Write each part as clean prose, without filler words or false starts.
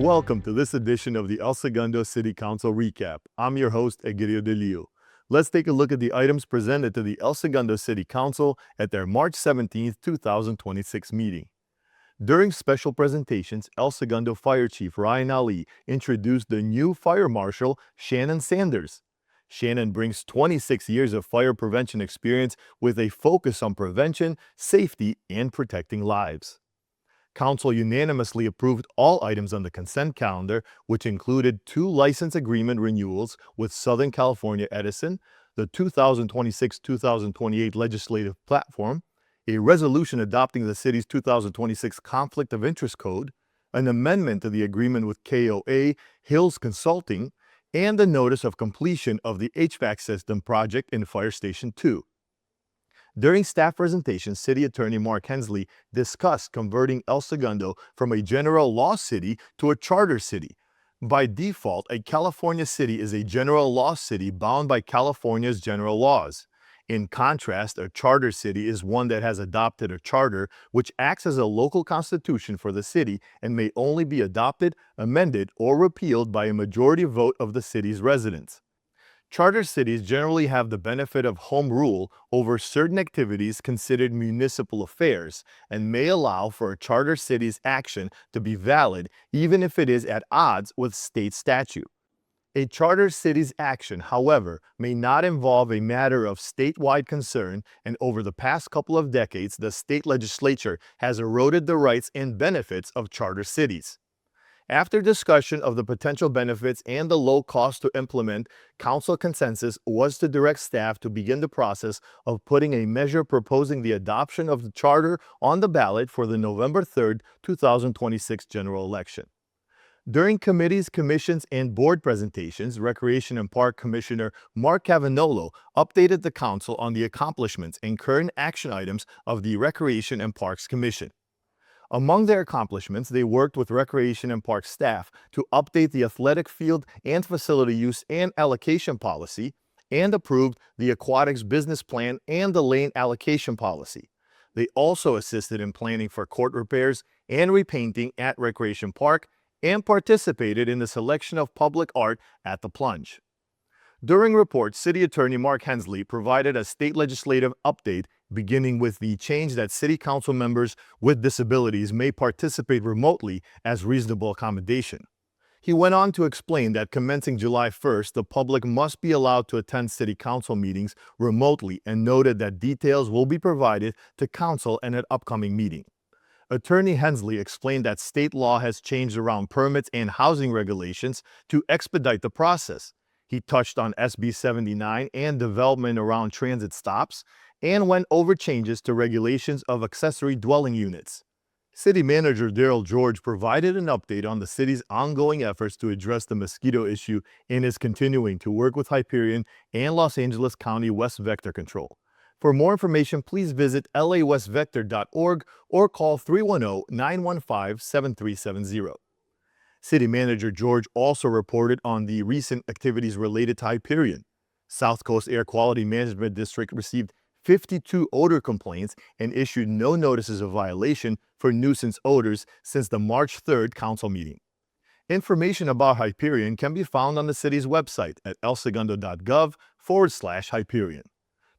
Welcome to this edition of the El Segundo City Council Recap. I'm your host, Egidio De Leo. Let's take a look at the items presented to the El Segundo City Council at their March 17, 2026 meeting. During special presentations, El Segundo Fire Chief Ryan Ali introduced the new Fire Marshal, Shannon Sanders. Shannon brings 26 years of fire prevention experience with a focus on prevention, safety, and protecting lives. Council unanimously approved all items on the consent calendar, which included 2 license agreement renewals with Southern California Edison, the 2026-2028 legislative platform, a resolution adopting the city's 2026 Conflict of Interest Code, an amendment to the agreement with KOA Hills Consulting, and the notice of completion of the HVAC system project in Fire Station 2. During staff presentation, City Attorney Mark Hensley discussed converting El Segundo from a general law city to a charter city. By default, a California city is a general law city bound by California's general laws. In contrast, a charter city is one that has adopted a charter which acts as a local constitution for the city and may only be adopted, amended, or repealed by a majority vote of the city's residents. Charter cities generally have the benefit of home rule over certain activities considered municipal affairs and may allow for a charter city's action to be valid even if it is at odds with state statute. A charter city's action, however, may not involve a matter of statewide concern, and over the past couple of decades, the state legislature has eroded the rights and benefits of charter cities. After discussion of the potential benefits and the low cost to implement, council consensus was to direct staff to begin the process of putting a measure proposing the adoption of the charter on the ballot for the November 3, 2026 general election. During committees, commissions, and board presentations, Recreation and Park Commissioner Mark Cavanolo updated the council on the accomplishments and current action items of the Recreation and Parks Commission. Among their accomplishments, they worked with Recreation and Park staff to update the athletic field and facility use and allocation policy, and approved the aquatics business plan and the lane allocation policy. They also assisted in planning for court repairs and repainting at Recreation Park and participated in the selection of public art at the Plunge. During reports, City Attorney Mark Hensley provided a state legislative update beginning with the change that City Council members with disabilities may participate remotely as reasonable accommodation. He went on to explain that commencing July 1st, the public must be allowed to attend City Council meetings remotely and noted that details will be provided to Council in an upcoming meeting. Attorney Hensley explained that state law has changed around permits and housing regulations to expedite the process. He touched on SB 79 and development around transit stops, and went over changes to regulations of accessory dwelling units. City Manager Daryl George provided an update on the city's ongoing efforts to address the mosquito issue and is continuing to work with Hyperion and Los Angeles County West Vector Control. For more information, please visit lawestvector.org or call 310-915-7370. City Manager George also reported on the recent activities related to Hyperion. South Coast Air Quality Management District received 52 odor complaints and issued no notices of violation for nuisance odors since the March 3rd council meeting. Information about Hyperion can be found on the city's website at elsegundo.gov/Hyperion.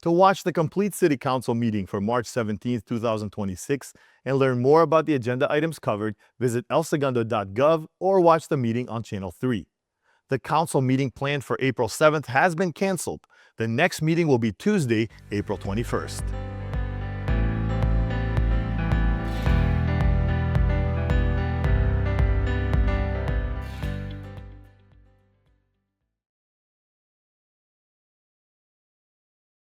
To watch the complete City Council meeting for March 17, 2026, and learn more about the agenda items covered, visit elsegundo.gov or watch the meeting on Channel 3. The council meeting planned for April 7th has been canceled. The next meeting will be Tuesday, April 21st.